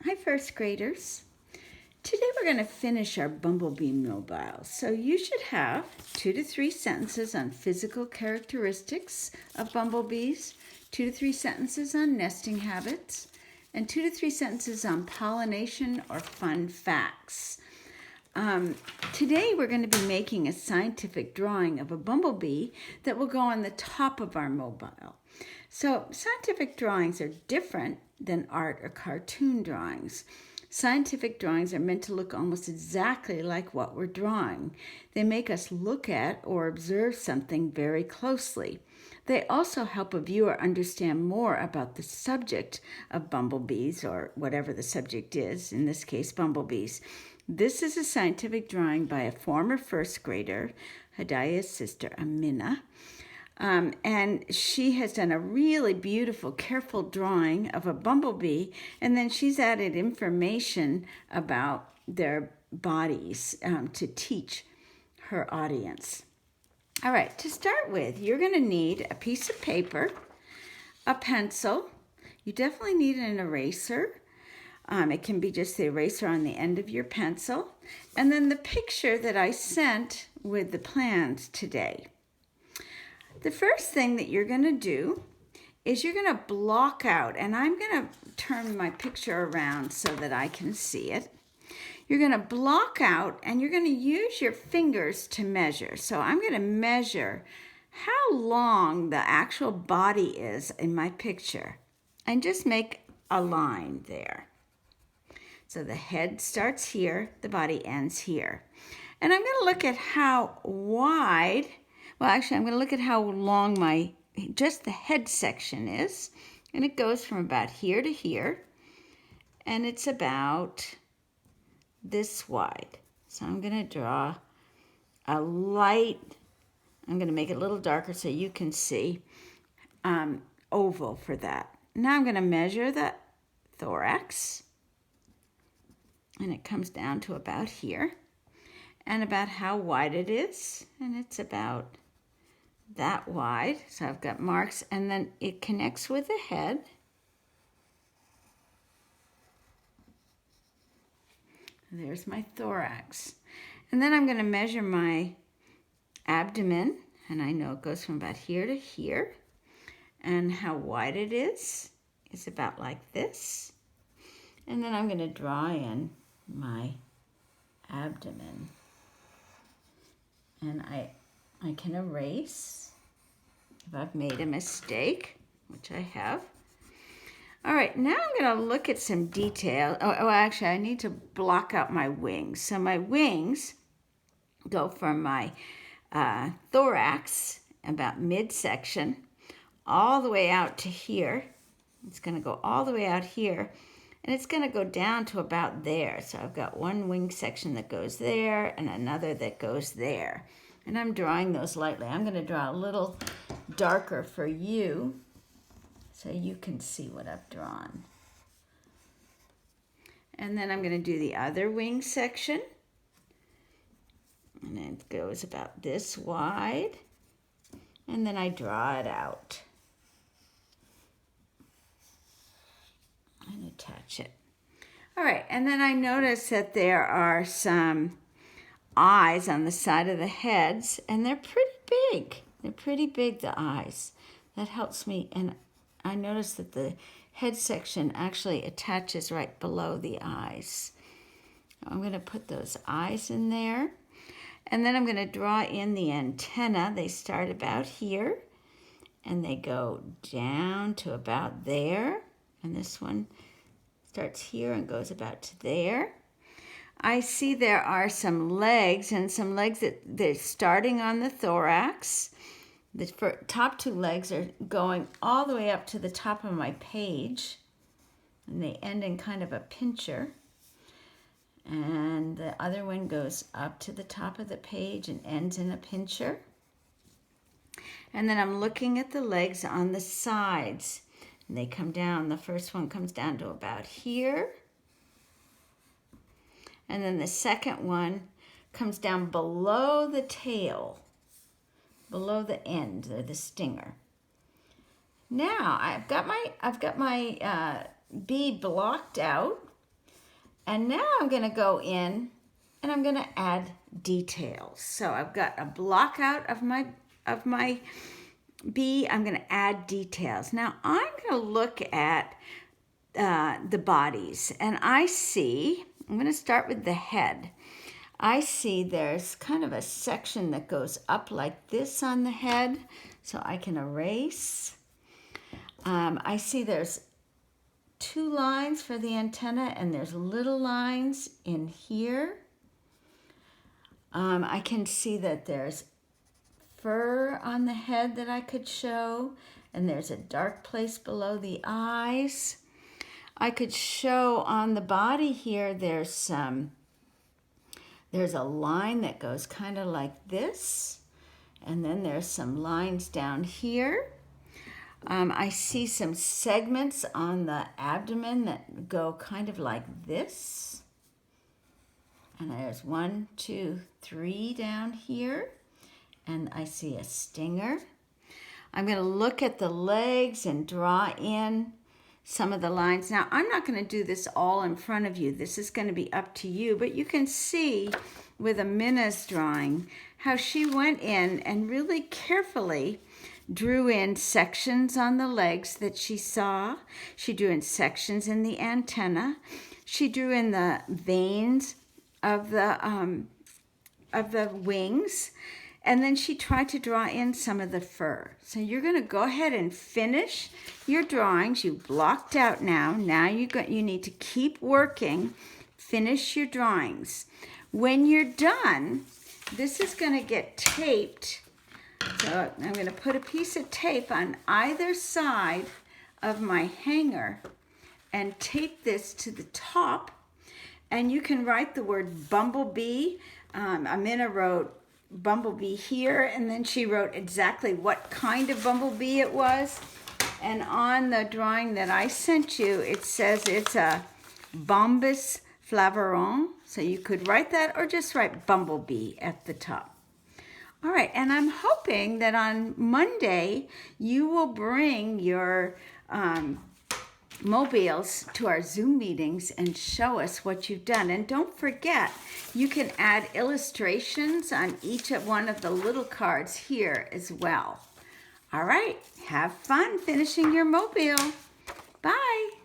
Hi, first graders. Today we're going to finish our Bumblebee Mobile. So you should have 2 to 3 sentences on physical characteristics of bumblebees, 2 to 3 sentences on nesting habits, and 2 to 3 sentences on pollination or fun facts. Today we're going to be making a scientific drawing of a bumblebee that will go on the top of our mobile. So scientific drawings are different than art or cartoon drawings. Scientific drawings are meant to look almost exactly like what we're drawing. They make us look at or observe something very closely. They also help a viewer understand more about the subject of bumblebees, or whatever the subject is, in this case, bumblebees. This is a scientific drawing by a former first grader, Hadaya's sister, Amina. And she has done a really beautiful, careful drawing of a bumblebee, and then she's added information about their bodies to teach her audience. All right, to start with, you're going to need a piece of paper, a pencil. You definitely need an eraser. It can be just the eraser on the end of your pencil, and then the picture that I sent with the plans today. The first thing that you're going to do is you're going to block out, and I'm going to turn my picture around so that I can see it. You're going to block out, and you're going to use your fingers to measure. So I'm going to measure how long the actual body is in my picture, and just make a line there. So the head starts here, the body ends here. And I'm going to look at how wide, well, actually, I'm going to look at how long just the head section is. And it goes from about here to here. And it's about this wide. So I'm going to draw a light, I'm going to make it a little darker so you can see, oval for that. Now I'm going to measure the thorax. And it comes down to about here. And about how wide it is. And it's about that wide. So I've got marks. And then it connects with the head. There's my thorax. And then I'm going to measure my abdomen. And I know it goes from about here to here. And how wide it is about like this. And then I'm going to draw in my abdomen. And I can erase if I've made a mistake, which I have. All right, now I'm going to look at some detail. Oh, actually, I need to block out my wings. So my wings go from my thorax, about midsection, all the way out to here. It's going to go all the way out here. And it's going to go down to about there. So I've got one wing section that goes there and another that goes there. And I'm drawing those lightly. I'm going to draw a little darker for you so you can see what I've drawn. And then I'm going to do the other wing section. And it goes about this wide. And then I draw it out. And attach it. All right, and then I notice that there are some eyes on the side of the heads, and they're pretty big. They're pretty big, the eyes. That helps me, and I notice that the head section actually attaches right below the eyes. I'm going to put those eyes in there, and then I'm going to draw in the antenna. They start about here, and they go down to about there. And this one starts here and goes about to there. I see there are some legs, and some legs that they're starting on the thorax. The top two legs are going all the way up to the top of my page. And they end in kind of a pincher. And the other one goes up to the top of the page and ends in a pincher. And then I'm looking at the legs on the sides. And they come down. The first one comes down to about here. And then the second one comes down below the tail, below the end, or the stinger. Now I've got my bee blocked out, And now I'm going to go in and I'm going to add details. So I've got a block out of my bee. I'm going to add details. Now I'm going to look at the bodies, and I'm going to start with the head. I see there's kind of a section that goes up like this on the head, so I can erase. I see there's 2 lines for the antenna, and there's little lines in here. I can see that there's fur on the head that I could show, and there's a dark place below the eyes. I could show on the body here, there's a line that goes kind of like this, and then there's some lines down here. I see some segments on the abdomen that go kind of like this. And there's 1, 2, 3 down here. And I see a stinger. I'm going to look at the legs and draw in some of the lines. Now, I'm not going to do this all in front of you. This is going to be up to you. But you can see with Amina's drawing how she went in and really carefully drew in sections on the legs that she saw. She drew in sections in the antenna. She drew in the veins of the wings. And then she tried to draw in some of the fur. So you're going to go ahead and finish your drawings. You blocked out now. Now you need to keep working. Finish your drawings. When you're done, this is going to get taped. So I'm going to put a piece of tape on either side of my hanger and tape this to the top. And you can write the word Bumblebee. Amina wrote Bumblebee here, and then she wrote exactly what kind of bumblebee it was. And on the drawing that I sent you, it says it's a Bombus flavaron. So you could write that or just write Bumblebee at the top. All right, and I'm hoping that on Monday you will bring your mobiles to our Zoom meetings and show us what you've done. And don't forget, you can add illustrations on each of one of the little cards here as well. All right, have fun finishing your mobile. Bye.